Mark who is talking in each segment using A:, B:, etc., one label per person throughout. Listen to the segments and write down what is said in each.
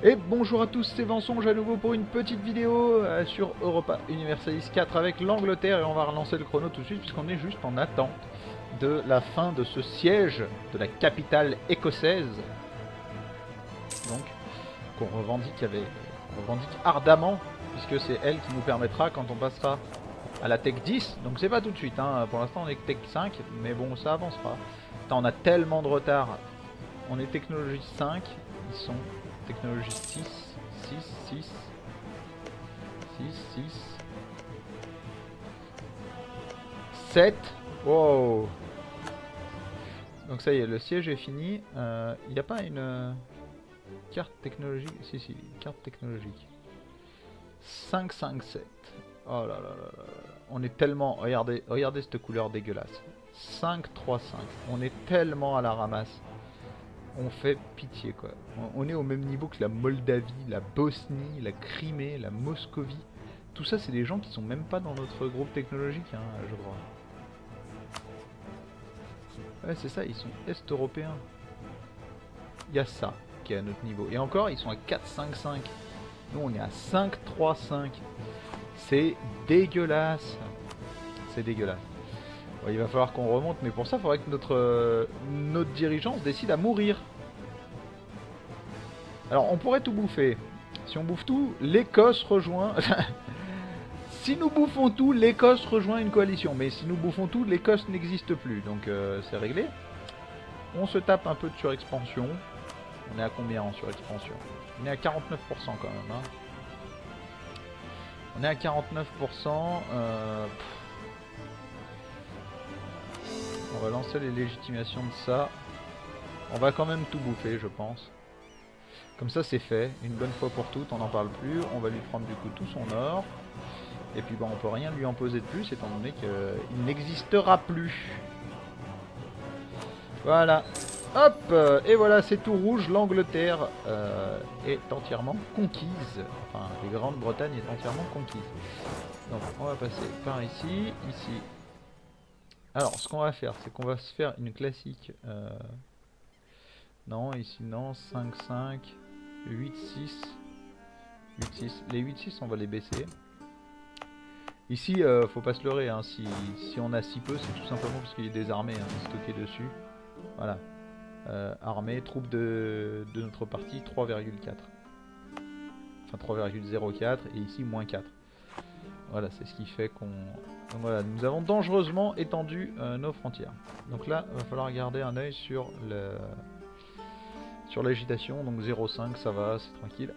A: Et bonjour à tous, c'est Vincent, à nouveau pour une petite vidéo sur Europa Universalis 4 avec l'Angleterre et on va relancer le chrono tout de suite puisqu'on est juste en attente de la fin de ce siège de la capitale écossaise, donc qu'on revendique ardemment puisque c'est elle qui nous permettra quand on passera à la Tech 10, donc c'est pas tout de suite, hein. Pour l'instant on est Tech 5, mais bon ça avancera. Attends, on a tellement de retard, on est technologie 5, ils sont technologie 6, 6, 7. Wow. Donc ça y est, le siège est fini. Il n'y a pas une carte technologique? Si, carte technologique. 5, 5, 7. Oh là là là là. On est tellement... regardez cette couleur dégueulasse. 5, 3, 5. On est tellement à la ramasse. On fait pitié quoi. On est au même niveau que la Moldavie, la Bosnie, la Crimée, la Moscovie. Tout ça, c'est des gens qui sont même pas dans notre groupe technologique, hein, je crois. Ouais, c'est ça, ils sont est-européens. Il y a ça qui est à notre niveau. Et encore, ils sont à 4, 5, 5. Nous, on est à 5, 3, 5. C'est dégueulasse. C'est dégueulasse. Bon, il va falloir qu'on remonte, mais pour ça, il faudrait que notre dirigeant décide à mourir. Alors, on pourrait tout bouffer. Si on bouffe tout, l'Écosse rejoint... Si nous bouffons tout, l'Écosse rejoint une coalition. Mais si nous bouffons tout, l'Écosse n'existe plus. Donc c'est réglé. On se tape un peu de surexpansion. On est à combien en surexpansion? On est à 49% quand même. Hein. On est à 49%. On va lancer les légitimations de ça. On va quand même tout bouffer, je pense. Comme ça, c'est fait. Une bonne fois pour toutes, on n'en parle plus. On va lui prendre du coup tout son or. Et puis bon, on peut rien lui imposer de plus, étant donné qu'il n'existera plus. Voilà. Hop. Et voilà, c'est tout rouge. L'Angleterre est entièrement conquise. Enfin, les Grande-Bretagne est entièrement conquise. Donc, on va passer par ici, ici. Alors, ce qu'on va faire, c'est qu'on va se faire une classique. Non, ici non. 5, 5, 8, 6. 8, 6. Les 8, 6, on va les baisser. Ici, faut pas se leurrer, hein. Si on a si peu, c'est tout simplement parce qu'il y a des armées stockées dessus. Voilà. Armée, troupes de notre partie, 3,4. Enfin 3,04 et ici moins 4. Voilà, c'est ce qui fait qu'on... Donc voilà, nous avons dangereusement étendu nos frontières. Donc là, il va falloir garder un œil sur l'agitation. Donc 0,5, ça va, c'est tranquille.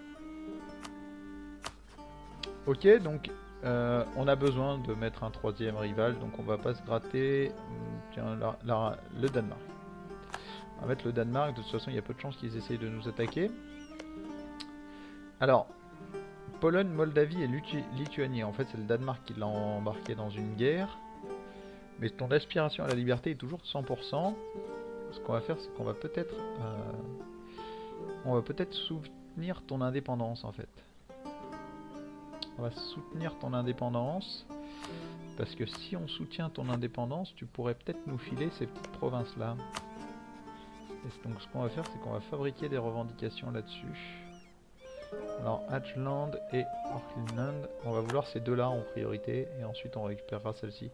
A: Ok, donc on a besoin de mettre un troisième rival, donc on va pas se gratter. Tiens, le Danemark. On va mettre le Danemark, de toute façon il y a peu de chances qu'ils essayent de nous attaquer. Alors, Pologne, Moldavie et Lituanie, en fait c'est le Danemark qui l'a embarqué dans une guerre. Mais ton aspiration à la liberté est toujours de 100%. Ce qu'on va faire, c'est qu'on va peut-être soutenir ton indépendance en fait. On va soutenir ton indépendance. Parce que si on soutient ton indépendance, tu pourrais peut-être nous filer ces petites provinces-là. Et donc ce qu'on va faire, c'est qu'on va fabriquer des revendications là-dessus. Alors Hatchland et Orklinland, on va vouloir ces deux-là en priorité. Et ensuite on récupérera celle-ci.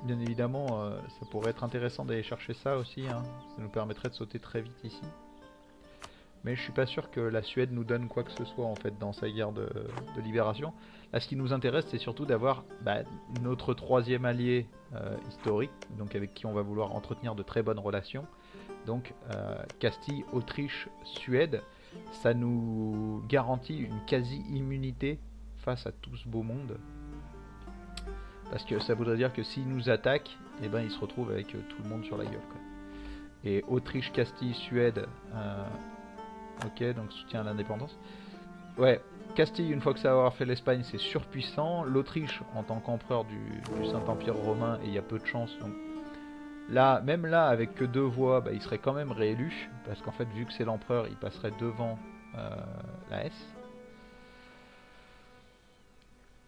A: Bien évidemment, ça pourrait être intéressant d'aller chercher ça aussi. Hein. Ça nous permettrait de sauter très vite ici. Mais je suis pas sûr que la Suède nous donne quoi que ce soit en fait dans sa guerre de libération. Là, ce qui nous intéresse, c'est surtout d'avoir notre troisième allié historique, donc avec qui on va vouloir entretenir de très bonnes relations. Donc Castille, Autriche, Suède, ça nous garantit une quasi-immunité face à tout ce beau monde. Parce que ça voudrait dire que s'ils nous attaquent, eh ben, ils se retrouvent avec tout le monde sur la gueule. Quoi. Et Autriche, Castille, Suède... ok, donc soutien à l'indépendance. Ouais, Castille, une fois que ça va avoir fait l'Espagne, c'est surpuissant. L'Autriche, en tant qu'empereur du Saint-Empire romain, et il y a peu de chance. Donc là, même là, avec que 2 voix, il serait quand même réélu. Parce qu'en fait, vu que c'est l'empereur, il passerait devant la S.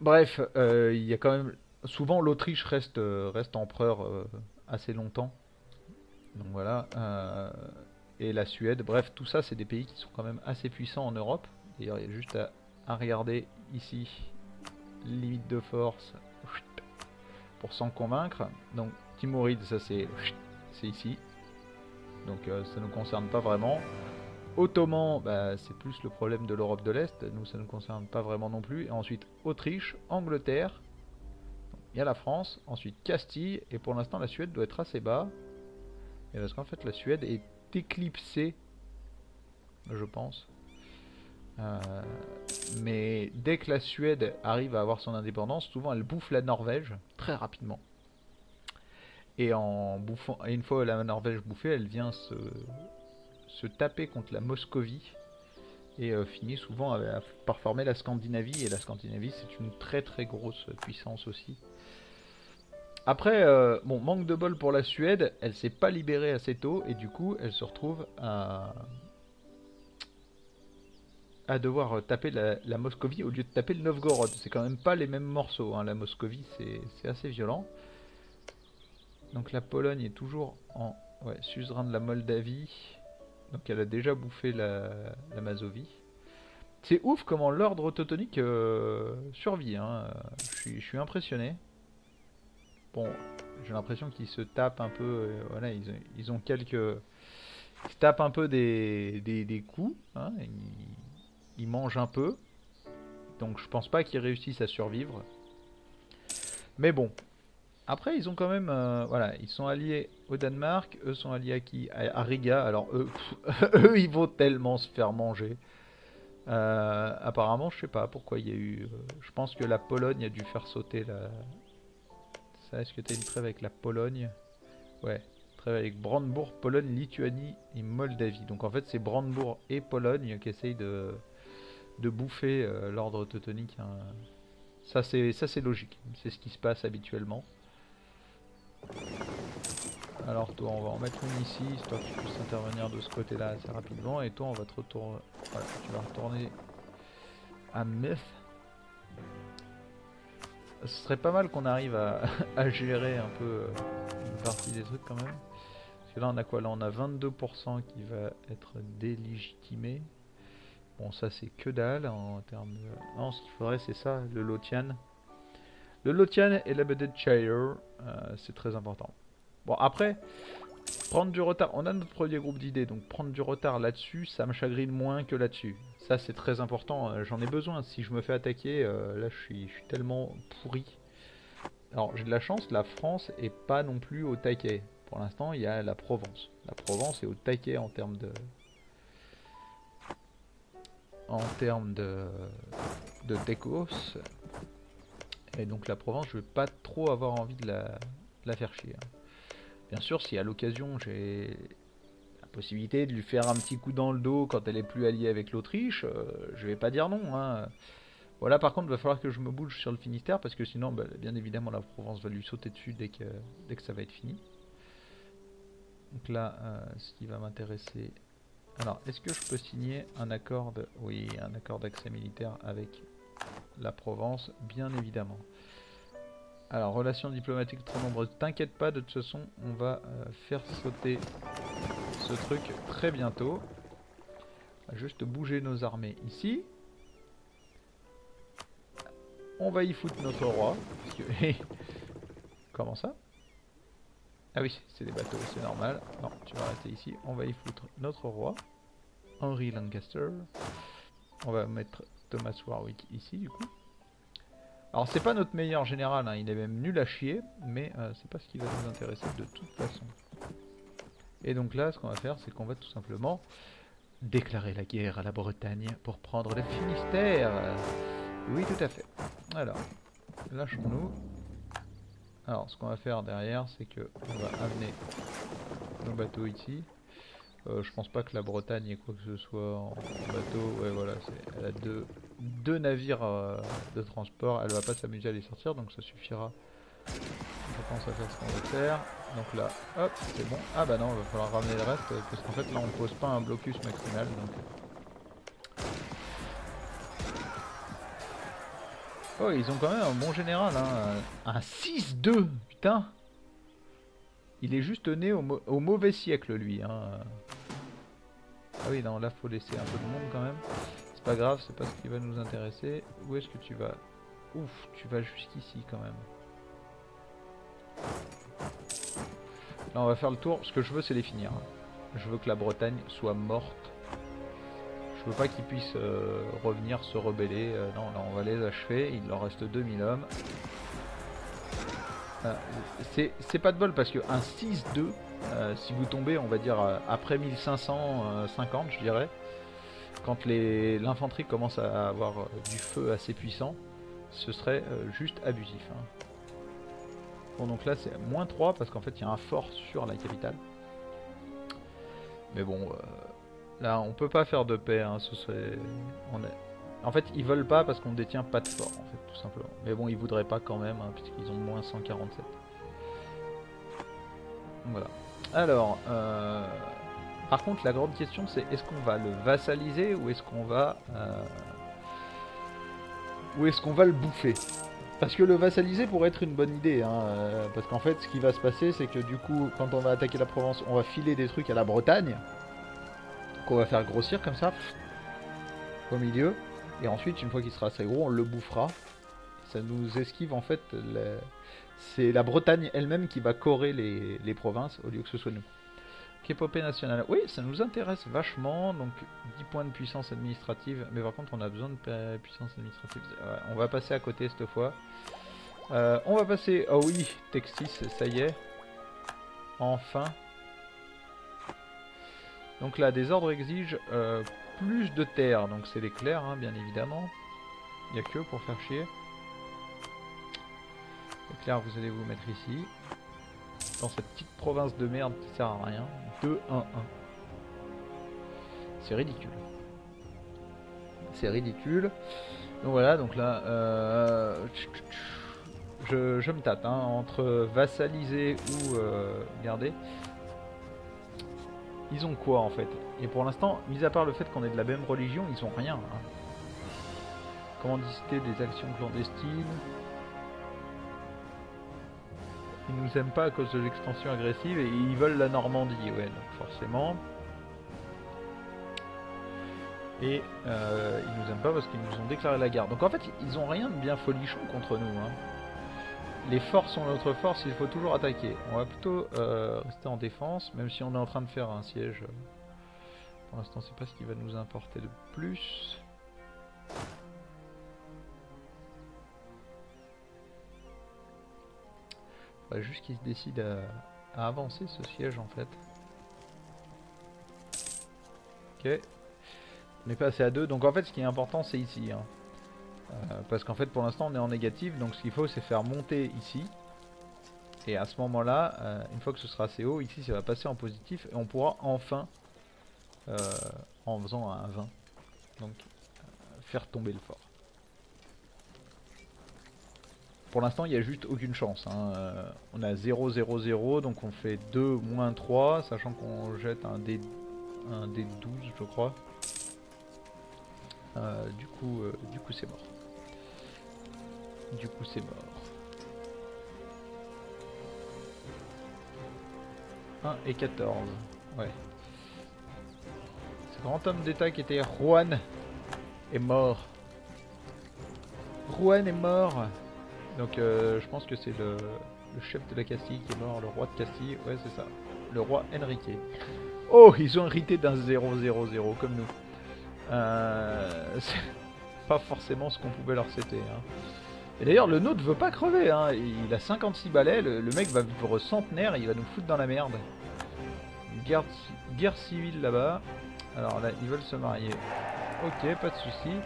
A: Bref, il y a quand même... Souvent, l'Autriche reste empereur assez longtemps. Donc voilà. et la Suède. Bref, tout ça, c'est des pays qui sont quand même assez puissants en Europe. D'ailleurs, il y a juste à regarder ici, limite de force, pour s'en convaincre. Donc, Timoride, ça c'est ici. Donc, ça ne nous concerne pas vraiment. Ottoman, bah, c'est plus le problème de l'Europe de l'Est. Nous, ça ne nous concerne pas vraiment non plus. Et ensuite, Autriche, Angleterre. Il y a la France, ensuite Castille, et pour l'instant la Suède doit être assez bas. Et parce qu'en fait la Suède est éclipsée, je pense. Mais dès que la Suède arrive à avoir son indépendance, souvent elle bouffe la Norvège très rapidement. Et une fois la Norvège bouffée, elle vient se taper contre la Moscovie et finit souvent par former la Scandinavie. Et la Scandinavie, c'est une très très grosse puissance aussi. Après, bon, manque de bol pour la Suède, elle s'est pas libérée assez tôt et du coup, elle se retrouve à devoir taper la Moscovie au lieu de taper le Novgorod. C'est quand même pas les mêmes morceaux, hein. La Moscovie, c'est assez violent. Donc la Pologne est toujours en suzerain de la Moldavie. Donc elle a déjà bouffé la Mazovie. C'est ouf comment l'ordre teutonique survit, hein. Je suis impressionné. Bon, j'ai l'impression qu'ils se tapent un peu, voilà, ils ont quelques... Ils se tapent un peu des coups, hein, ils mangent un peu, donc je pense pas qu'ils réussissent à survivre. Mais bon, après ils ont quand même, voilà, ils sont alliés au Danemark, eux sont alliés à qui? À Riga, alors eux, eux ils vont tellement se faire manger. Apparemment, je sais pas pourquoi il y a eu... je pense que la Pologne a dû faire sauter la... Ça, est-ce que t'as une trêve avec la Pologne? Ouais, trêve avec Brandebourg, Pologne, Lituanie et Moldavie. Donc en fait, c'est Brandebourg et Pologne qui essayent de bouffer l'ordre teutonique, hein. Ça, c'est logique. C'est ce qui se passe habituellement. Alors toi, on va en mettre une ici, histoire que tu puisses intervenir de ce côté-là assez rapidement. Et toi, on va te retourner... Voilà, tu vas retourner à Myth. Ce serait pas mal qu'on arrive à gérer un peu une partie des trucs quand même. Parce que là on a quoi? Là on a 22% qui va être délégitimé. Bon ça c'est que dalle en termes de... Non, ce qu'il faudrait c'est ça, le Lothian. Le Lothian et la Bedfordshire, c'est très important. Bon après, prendre du retard, on a notre premier groupe d'idées, donc prendre du retard là-dessus, ça me chagrine moins que là-dessus. Ça c'est très important, j'en ai besoin. Si je me fais attaquer, là je suis tellement pourri. Alors j'ai de la chance, la France est pas non plus au taquet. Pour l'instant il y a la Provence. La Provence est au taquet en termes de... de techos. Et donc la Provence, je vais pas trop avoir envie de la faire chier, hein. Bien sûr, si à l'occasion j'ai la possibilité de lui faire un petit coup dans le dos quand elle est plus alliée avec l'Autriche, je vais pas dire non, hein. Voilà, par contre, il va falloir que je me bouge sur le Finistère parce que sinon, bah, bien évidemment, la Provence va lui sauter dessus dès que ça va être fini. Donc là, ce qui va m'intéresser... Alors, est-ce que je peux signer un accord de... Oui, un accord d'accès militaire avec la Provence, bien évidemment. Alors, relations diplomatiques trop nombreuses. T'inquiète pas, de toute façon, on va faire sauter ce truc très bientôt. On va juste bouger nos armées ici. On va y foutre notre roi. Parce que... Comment ça? Ah oui, c'est des bateaux, c'est normal. Non, tu vas rester ici. On va y foutre notre roi, Henry Lancaster. On va mettre Thomas Warwick ici, du coup. Alors, c'est pas notre meilleur général, hein. Il est même nul à chier, mais c'est pas ce qui va nous intéresser de toute façon. Et donc là, ce qu'on va faire, c'est qu'on va tout simplement déclarer la guerre à la Bretagne pour prendre le Finistère. Oui, tout à fait. Alors, lâchons-nous. Alors, ce qu'on va faire derrière, c'est que on va amener nos bateaux ici. Je pense pas que la Bretagne ait quoi que ce soit en bateau. Ouais, voilà, elle a deux navires de transport. Elle va pas s'amuser à les sortir, donc ça suffira. On pense à faire ce qu'on va faire. Donc là, hop, c'est bon. Ah bah non, il va falloir ramener le reste, parce qu'en fait là on pose pas un blocus maximal. Donc... Oh, ils ont quand même un bon général, hein. Un 6-2, putain. Il est juste né au mauvais siècle, lui, hein. oui, non, là faut laisser un peu de monde quand même. C'est pas grave, c'est pas ce qui va nous intéresser. Où est-ce que tu vas? Ouf, tu vas jusqu'ici quand même. Là on va faire le tour. Ce que je veux c'est les finir. Je veux que la Bretagne soit morte. Je veux pas qu'ils puissent revenir se rebeller. Non, là on va les achever. Il leur reste 2000 hommes. C'est pas de bol parce que un 6-2, si vous tombez on va dire après 1550 je dirais, quand l'infanterie commence à avoir du feu assez puissant, ce serait juste abusif. Hein. Bon donc là c'est -3 parce qu'en fait il y a un fort sur la capitale. Mais bon, là on peut pas faire de paix, hein, ce serait... En fait ils veulent pas parce qu'on détient pas de fort en fait tout simplement. Mais bon ils voudraient pas quand même hein, puisqu'ils ont -147. Voilà. Alors, par contre la grande question c'est est-ce qu'on va le vassaliser ou est-ce qu'on va... le bouffer? Parce que le vassaliser pourrait être une bonne idée, hein, parce qu'en fait ce qui va se passer c'est que du coup quand on va attaquer la Provence on va filer des trucs à la Bretagne qu'on va faire grossir comme ça au milieu et ensuite une fois qu'il sera assez gros on le bouffera. Ça nous esquive en fait, c'est la Bretagne elle-même qui va corer les provinces au lieu que ce soit nous. Épopée nationale, oui ça nous intéresse vachement, donc 10 points de puissance administrative, mais par contre on a besoin de puissance administrative, ouais, on va passer à côté cette fois. On va passer, oh oui, Textis, ça y est, enfin. Donc là des ordres exigent plus de terre, donc c'est les clercs hein, bien évidemment, il n'y a que pour faire chier. Les clercs vous allez vous mettre ici. Dans cette petite province de merde qui sert à rien. 2-1-1. C'est ridicule. C'est ridicule. Donc voilà, donc là, je me tâte hein, entre vassaliser ou garder. Ils ont quoi en fait? Et pour l'instant, mis à part le fait qu'on est de la même religion, ils ont rien. Hein. Commandicité des actions clandestines. Ils nous aiment pas à cause de l'extension agressive et ils veulent la Normandie, ouais, donc forcément. Et ils nous aiment pas parce qu'ils nous ont déclaré la guerre. Donc en fait, ils ont rien de bien folichon contre nous. Hein. Les forces sont notre force, il faut toujours attaquer. On va plutôt rester en défense, même si on est en train de faire un siège. Pour l'instant, c'est pas ce qui va nous importer de plus. Juste qu'il se décide à avancer ce siège en fait. Ok. On est passé à 2. Donc en fait ce qui est important c'est ici. Hein. Parce qu'en fait pour l'instant on est en négatif. Donc ce qu'il faut c'est faire monter ici. Et à ce moment là, une fois que ce sera assez haut, ici ça va passer en positif. Et on pourra enfin, en faisant un 20, donc faire tomber le fort. Pour l'instant, il n'y a juste aucune chance. Hein. On a 0, 0, 0, donc on fait 2, moins 3, sachant qu'on jette un D12, je crois. Du coup c'est mort. Du coup, c'est mort. 1 et 14. Ouais. Ce grand homme d'état qui était Juan est mort. Juan est mort. Donc je pense que c'est le chef de la Castille qui est mort, le roi de Castille, ouais c'est ça, le roi Enrique. Oh, ils ont hérité d'un 0-0-0 comme nous. C'est pas forcément ce qu'on pouvait leur céder. Hein. Et d'ailleurs le nôtre veut pas crever, hein. Il a 56 balais, le mec va vivre centenaire, il va nous foutre dans la merde. Guerre civile là-bas, alors là ils veulent se marier. Ok, pas de soucis.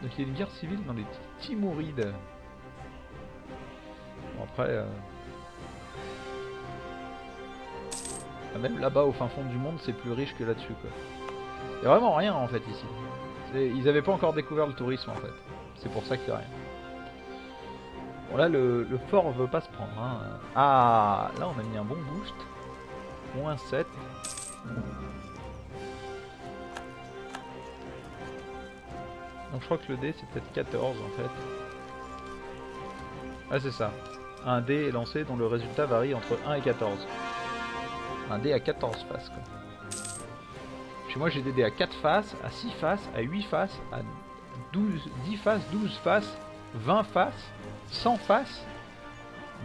A: Donc il y a une guerre civile dans les Timourides. Bon, après, même là-bas au fin fond du monde, c'est plus riche que là-dessus, quoi. Il y a vraiment rien en fait ici. Ils avaient pas encore découvert le tourisme en fait. C'est pour ça qu'il y a rien. Bon là, le fort veut pas se prendre. Hein. Ah, là on a mis un bon boost. Moins 7. Donc je crois que le dé c'est peut-être 14 en fait. Ah c'est ça. Un dé est lancé dont le résultat varie entre 1 et 14. Un dé à 14 faces quoi. Puis moi j'ai des dés à 4 faces, à 6 faces, à 8 faces, à 10 faces, 12 faces, 20 faces, 100 faces.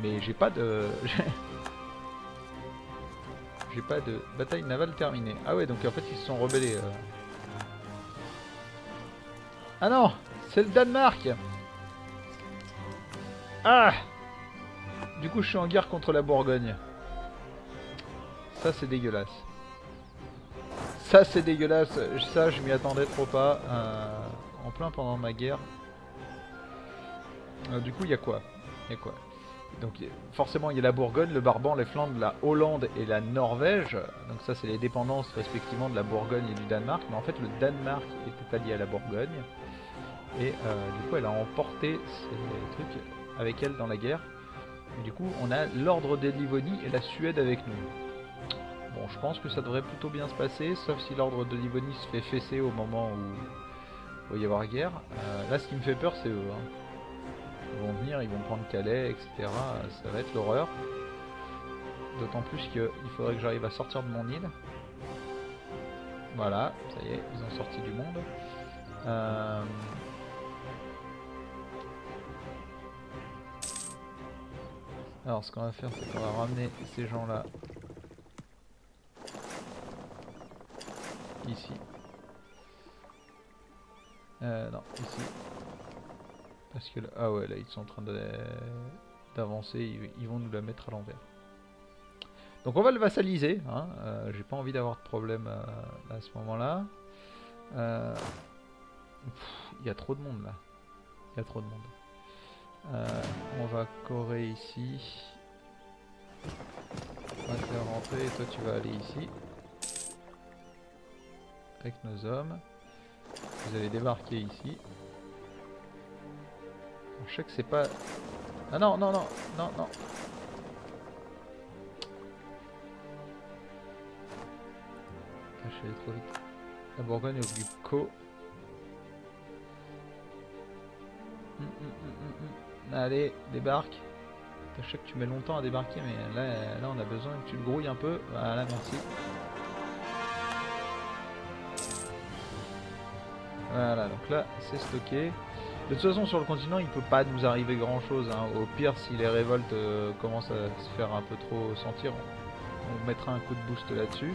A: Mais j'ai pas de... j'ai pas de bataille navale terminée. Ah ouais, donc en fait ils se sont rebellés. Ah non, c'est le Danemark. Ah, du coup je suis en guerre contre la Bourgogne. Ça c'est dégueulasse. Ça c'est dégueulasse. Ça je m'y attendais trop pas. En plein pendant ma guerre. Du coup il y a quoi? Il y a quoi? Donc forcément il y a la Bourgogne, le Brabant, les Flandres, la Hollande et la Norvège. Donc ça c'est les dépendances respectivement de la Bourgogne et du Danemark. Mais en fait le Danemark était allié à la Bourgogne. Et du coup elle a emporté ces trucs avec elle dans la guerre. Et du coup on a l'ordre des Livonie et la Suède avec nous. Bon, je pense que ça devrait plutôt bien se passer, sauf si l'ordre de Livonie se fait fesser au moment où il va y avoir guerre. Là ce qui me fait peur c'est eux. Hein. Ils vont venir, ils vont prendre Calais, etc. Ça va être l'horreur. D'autant plus qu'il faudrait que j'arrive à sortir de mon île. Voilà, ça y est, ils ont sorti du monde. Alors ce qu'on va faire, c'est qu'on va ramener ces gens-là ici. Non, ici. Parce que là, ah ouais, là ils sont en train d'avancer, ils vont nous la mettre à l'envers. Donc on va le vassaliser, hein. J'ai pas envie d'avoir de problème à ce moment-là. Il y a trop de monde là. Il y a trop de monde. On va corer ici. On va te faire rentrer et toi tu vas aller ici. Avec nos hommes. Vous allez débarquer ici. Je sais que c'est pas... Ah non, non, non, non, non. Je suis allé trop vite. La Bourgogne occupe Co. Allez, débarque. Je sais que tu mets longtemps à débarquer, mais là on a besoin que tu le grouilles un peu. Voilà, merci. Voilà, donc là c'est stocké. De toute façon sur le continent il peut pas nous arriver grand chose, hein. Au pire si les révoltes commencent à se faire un peu trop sentir, on mettra un coup de boost là-dessus.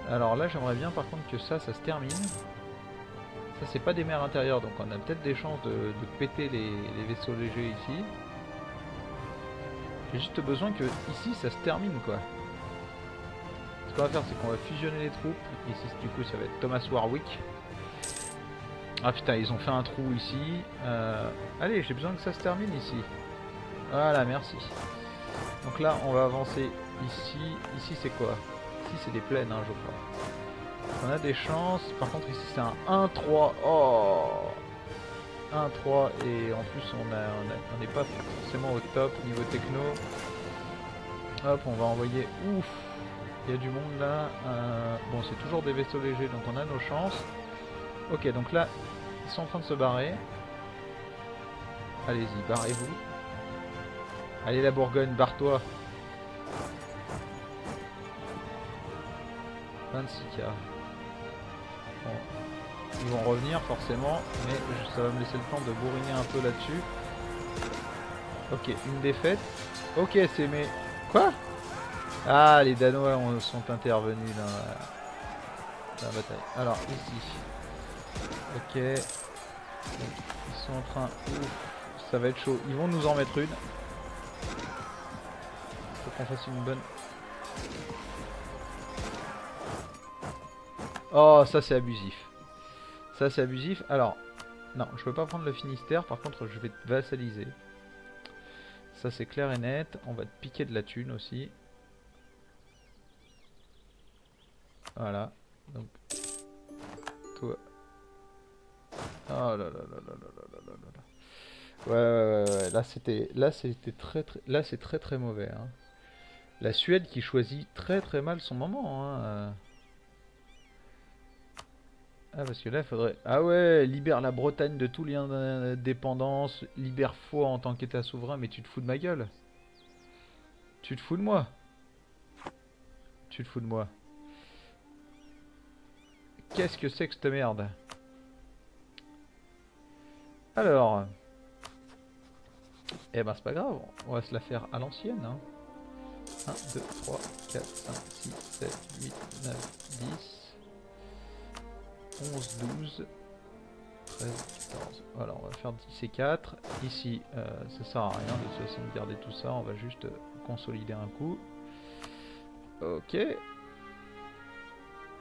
A: Alors là j'aimerais bien par contre que ça se termine. Ça c'est pas des mers intérieures donc on a peut-être des chances de péter les vaisseaux légers ici. J'ai juste besoin que ici ça se termine quoi. Ce qu'on va faire c'est qu'on va fusionner les troupes. Ici du coup ça va être Thomas Warwick. Ah putain ils ont fait un trou ici. Allez j'ai besoin que ça se termine ici. Voilà merci. Donc là on va avancer ici. Ici c'est quoi? Ici c'est des plaines hein, je crois. On a des chances. Par contre ici c'est un 1-3. Oh 1-3 et en plus on n'est pas forcément au top niveau techno. Hop on va envoyer. Ouf. Il y a du monde là. Bon c'est toujours des vaisseaux légers donc on a nos chances. Ok donc là ils sont en train de se barrer. Allez-y barrez-vous. Allez la Bourgogne barre-toi. 26K. Bon. Ils vont revenir forcément, mais ça va me laisser le temps de bourriner un peu là-dessus. Ok, une défaite. Ok, c'est mes... Quoi? Ah, les Danois sont intervenus dans la bataille. Alors, ici. Ok. Donc, ils sont en train... Ouf, ça va être chaud. Ils vont nous en mettre une. Faut qu'on fasse une bonne... Oh, ça c'est abusif. Ça c'est abusif. Alors, non, je peux pas prendre le Finistère. Par contre, je vais te vassaliser. Ça c'est clair et net. On va te piquer de la thune aussi. Voilà. Donc, toi. Oh là là là là là là là là là. Ouais. Là c'était là c'est très mauvais. Hein. La Suède qui choisit très mal son moment. Hein. Ah parce que là il faudrait... Ah ouais, libère la Bretagne de tout lien d'indépendance, libère Foix en tant qu'état souverain, mais tu te fous de ma gueule. Tu te fous de moi. Tu te fous de moi. qu'est-ce que c'est que cette merde? Alors... Eh ben c'est pas grave, on va se la faire à l'ancienne. Hein. 1, 2, 3, 4, 5, 6, 7, 8, 9, 10, 11, 12, 13, 14. Voilà, on va faire 10 et 4. Ici, ça sert à rien de toute façon de garder tout ça, on va juste consolider un coup. Ok.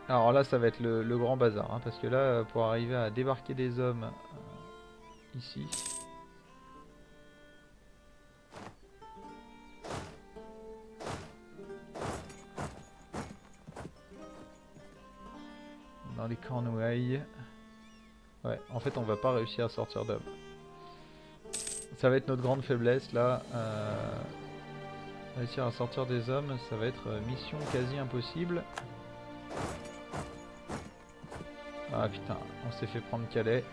A: Alors là, ça va être le grand bazar, hein, parce que là, pour arriver à débarquer des hommes ici... Dans les Cornouailles. Ouais, en fait, on va pas réussir à sortir d'hommes. Ça va être notre grande faiblesse là. Réussir à sortir des hommes, ça va être mission quasi impossible. Ah putain, on s'est fait prendre Calais.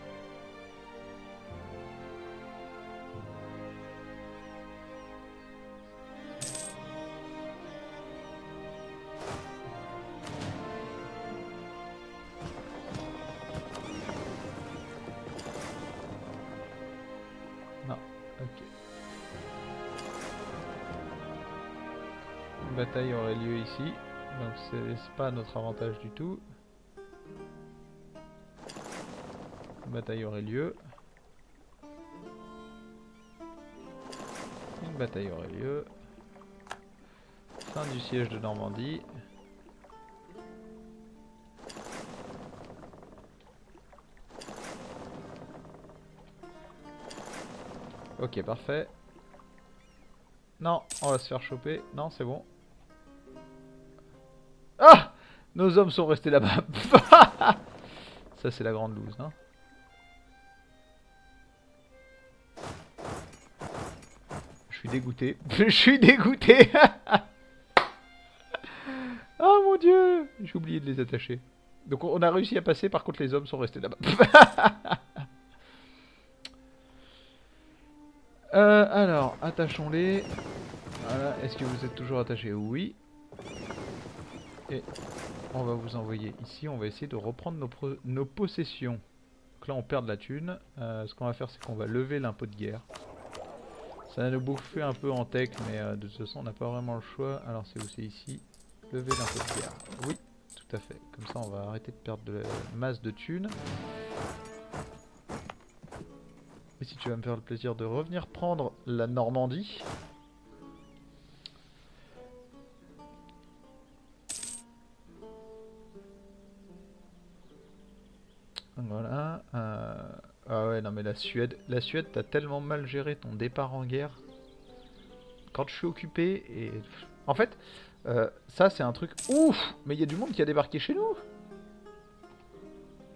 A: Non, ok. Une bataille aurait lieu ici, donc c'est pas à notre avantage du tout. Une bataille aurait lieu. Une bataille aurait lieu. Fin du siège de Normandie. Ok, parfait. Non, on va se faire choper. Non, c'est bon. Ah! Nos hommes sont restés là-bas. Ça, c'est la grande loose, hein. Je suis dégoûté. Je suis dégoûté. Oh mon dieu! J'ai oublié de les attacher. Donc on a réussi à passer, par contre les hommes sont restés là-bas. Alors, attachons-les. Voilà, est-ce que vous êtes toujours attachés? Oui. Et on va vous envoyer ici, on va essayer de reprendre nos possessions. Donc là on perd de la thune. Ce qu'on va faire, c'est qu'on va lever l'impôt de guerre. Ça va nous bouffer un peu en tech, mais de toute façon on n'a pas vraiment le choix. Alors c'est où? C'est ici. Lever l'impôt de guerre. Oui, tout à fait. Comme ça on va arrêter de perdre de la masse de thunes. Et si tu vas me faire le plaisir de revenir prendre la Normandie. Voilà. Ah ouais, non mais la Suède, t'as tellement mal géré ton départ en guerre. Quand je suis occupé et... En fait, ça c'est un truc... Ouf! Mais il y a du monde qui a débarqué chez nous.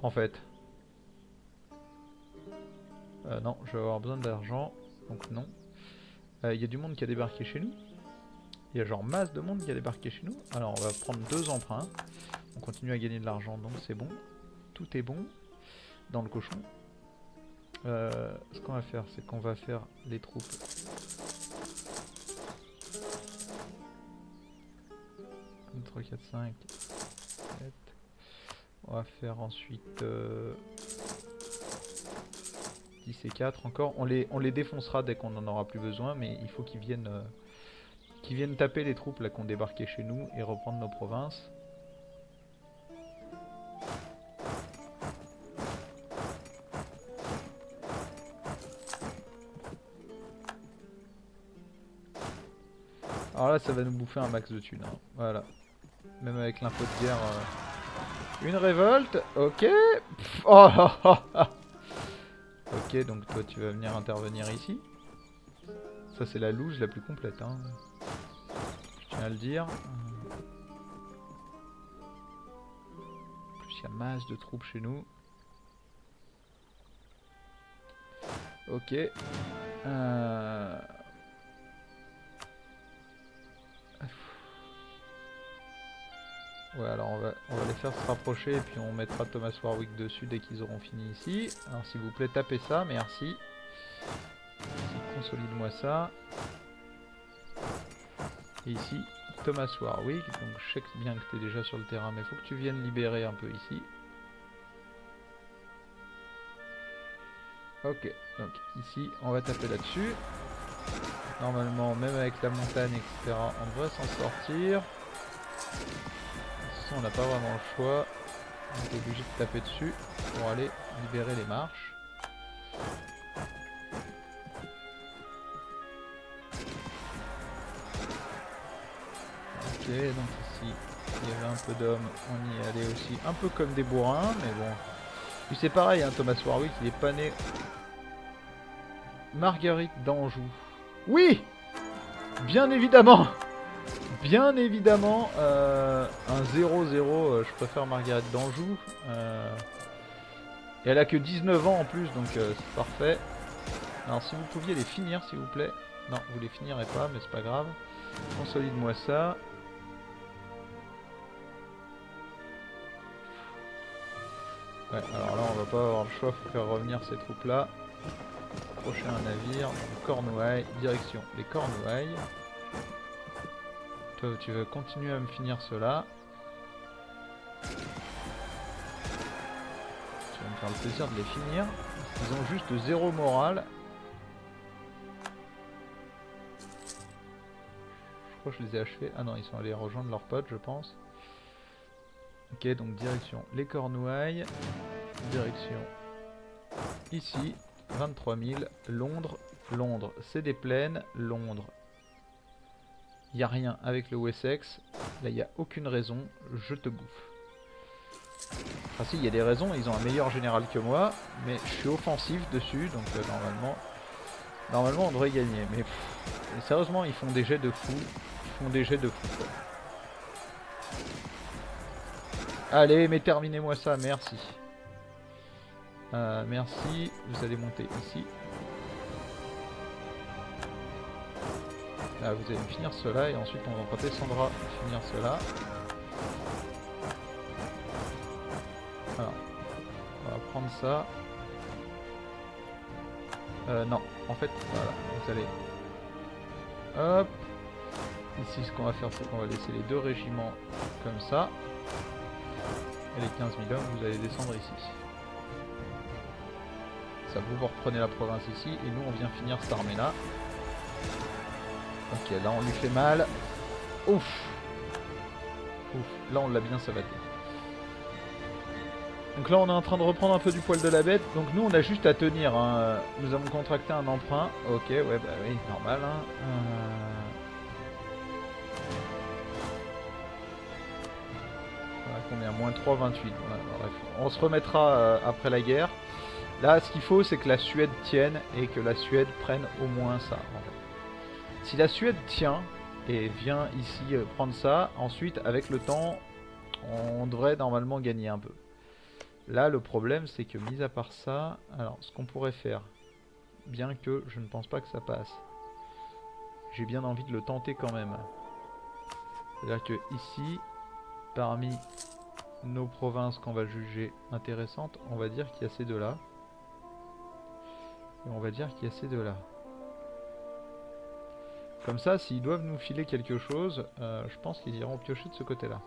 A: En fait. Non, je vais avoir besoin d'argent. Donc non. Il y a du monde qui a débarqué chez nous. Il y a genre masse de monde qui a débarqué chez nous. Alors on va prendre 2 emprunts. On continue à gagner de l'argent, donc c'est bon. Tout est bon dans le cochon. Ce qu'on va faire, c'est qu'on va faire les troupes. 1, 3, 4, 5, 7. On va faire ensuite 10 et 4 encore. On les défoncera dès qu'on en aura plus besoin, mais il faut qu'ils viennent taper les troupes là qui ont débarqué chez nous et reprendre nos provinces. Alors là ça va nous bouffer un max de thunes, hein. Voilà. Même avec l'info de guerre. Une révolte, ok. Pff, oh, oh, oh, oh. Ok, donc toi tu vas venir intervenir ici. Ça c'est la loose la plus complète, hein. Je tiens à le dire. En plus il y a masse de troupes chez nous. Ok. Ouais, alors on va les faire se rapprocher et puis on mettra Thomas Warwick dessus dès qu'ils auront fini ici. Alors s'il vous plaît, tapez ça, merci. Consolide-moi ça. Et ici, Thomas Warwick. Donc je sais bien que tu es déjà sur le terrain, mais il faut que tu viennes libérer un peu ici. Ok, donc ici on va taper là-dessus. Normalement, même avec la montagne, etc., on devrait s'en sortir. De toute façon, on n'a pas vraiment le choix. On est obligé de taper dessus pour aller libérer les marches. Ok, donc ici, il y avait un peu d'hommes, on y est allé aussi, un peu comme des bourrins, mais bon. Puis c'est pareil, hein, Thomas Warwick, il est pas né... Marguerite d'Anjou. Oui! Bien évidemment! Bien évidemment, un 0-0, je préfère Marguerite d'Anjou. Et elle a que 19 ans en plus, donc c'est parfait. Alors si vous pouviez les finir, s'il vous plaît. Non, vous les finirez pas, mais c'est pas grave. Consolide-moi ça. Ouais, alors là, on va pas avoir le choix, faut faire revenir ces troupes-là. Prochain navire, Cornouailles, direction les Cornouailles. Toi, tu veux continuer à me finir cela. Tu vas me faire le plaisir de les finir. Ils ont juste 0 morale. Je crois que je les ai achevés. Ah non, ils sont allés rejoindre leurs potes, je pense. Ok, donc direction les Cornouailles. Direction ici. 23 000. Londres. Londres, c'est des plaines. Londres. Il n'y a rien avec le Wessex. Là, il n'y a aucune raison. Je te bouffe. Enfin si, il y a des raisons. Ils ont un meilleur général que moi. Mais je suis offensif dessus. Donc normalement, on devrait gagner. Mais sérieusement, ils font des jets de fou. Ils font des jets de fou, quoi. Allez, mais terminez-moi ça. Merci. Merci. Vous allez monter ici. Là, vous allez me finir cela. Et ensuite, on redescendra finir cela. Alors, on va prendre ça. Non, en fait, voilà, vous allez... Hop. Ici, ce qu'on va faire, c'est qu'on va laisser les 2 régiments comme ça. Et les 15 000 hommes, vous allez descendre ici. Ça, vous reprenez la province ici. Et nous, on vient finir cette armée-là. Ok, là, on lui fait mal. Ouf. Ouf. Là, on l'a bien savaté. Donc là, on est en train de reprendre un peu du poil de la bête. Donc nous, on a juste à tenir. Hein. Nous avons contracté un emprunt. Ok, ouais, bah oui, normal. Hein. Voilà, combien? Moins 3, 28. Voilà, bref. On se remettra après la guerre. Là, ce qu'il faut, c'est que la Suède tienne et que la Suède prenne au moins ça. En fait. Si la Suède tient et vient ici prendre ça, ensuite, avec le temps, on devrait normalement gagner un peu. Là, le problème, c'est que, mis à part ça, alors, ce qu'on pourrait faire, bien que je ne pense pas que ça passe, j'ai bien envie de le tenter quand même. C'est-à-dire que ici, parmi nos provinces qu'on va juger intéressantes, on va dire qu'il y a ces deux-là. Et on va dire qu'il y a ces deux-là. Comme ça, s'ils doivent nous filer quelque chose, je pense qu'ils iront piocher de ce côté-là.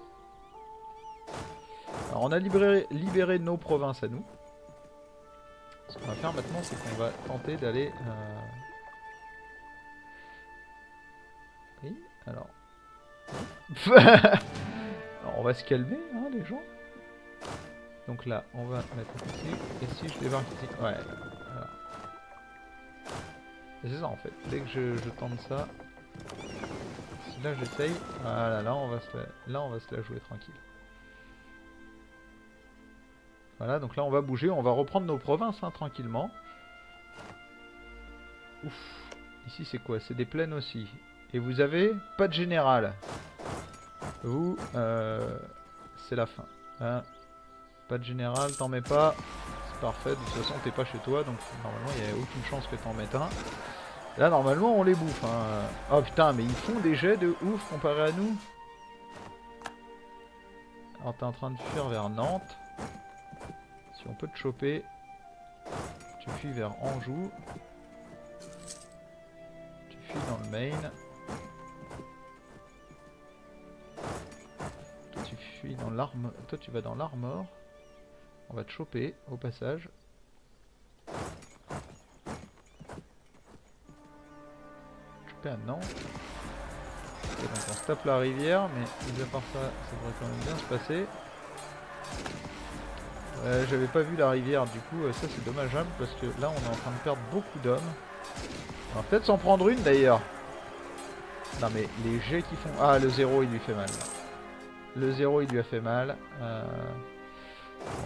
A: Alors on a libéré nos provinces à nous. Ce qu'on va faire maintenant, c'est qu'on va tenter d'aller... Oui, alors... alors... on va se calmer, hein, les gens. Donc là, on va mettre ici. Et si je débarque ici... Ouais, voilà. C'est ça en fait. Dès que je tente ça... Si là j'essaye... Voilà, là on va se la jouer tranquille. Voilà, donc là on va bouger, on va reprendre nos provinces hein, tranquillement. Ouf. Ici c'est quoi? C'est des plaines aussi. Et vous avez pas de général. Vous, c'est la fin. Hein, pas de général, t'en mets pas. C'est parfait, de toute façon t'es pas chez toi, donc normalement il n'y a aucune chance que t'en mettes un. Là normalement on les bouffe. Hein. Oh putain, mais ils font des jets de ouf comparé à nous. Alors t'es en train de fuir vers Nantes. Si on peut te choper, tu fuis vers Anjou. Tu fuis dans le Maine. Toi tu fuis dans l'arme. Toi tu vas dans l'Armor. On va te choper au passage. équipé à Nantes. Et donc on se tape la rivière, mais mis à part ça, ça devrait quand même bien se passer. J'avais pas vu la rivière, du coup ça c'est dommageable parce que là on est en train de perdre beaucoup d'hommes. On va peut-être s'en prendre une d'ailleurs. Non mais les jets qui font... Ah, le 0 il lui fait mal. Le 0 il lui a fait mal.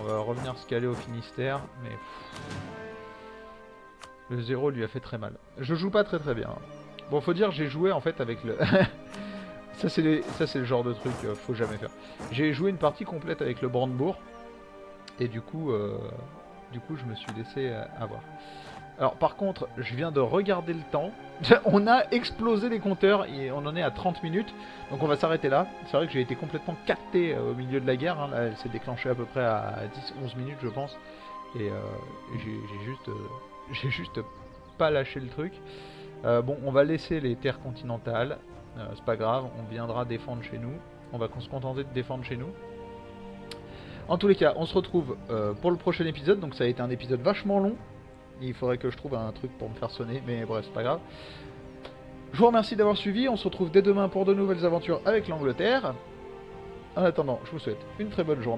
A: On va revenir se caler au Finistère, mais... Le 0 lui a fait très mal. Je joue pas très bien. Bon, faut dire, j'ai joué en fait avec le... ça c'est le genre de truc faut jamais faire. J'ai joué une partie complète avec le Brandebourg. Et du coup je me suis laissé avoir. Alors par contre, je viens de regarder le temps. On a explosé les compteurs et on en est à 30 minutes. Donc on va s'arrêter là. C'est vrai que j'ai été complètement capté au milieu de la guerre. Hein. Là, elle s'est déclenchée à peu près à 10-11 minutes je pense. Et j'ai juste pas lâché le truc. Bon, on va laisser les terres continentales. C'est pas grave, on viendra défendre chez nous. On va se contenter de défendre chez nous. En tous les cas, on se retrouve pour le prochain épisode. Donc ça a été un épisode vachement long. Il faudrait que je trouve un truc pour me faire sonner, mais bref, c'est pas grave. Je vous remercie d'avoir suivi. On se retrouve dès demain pour de nouvelles aventures avec l'Angleterre. En attendant, je vous souhaite une très bonne journée.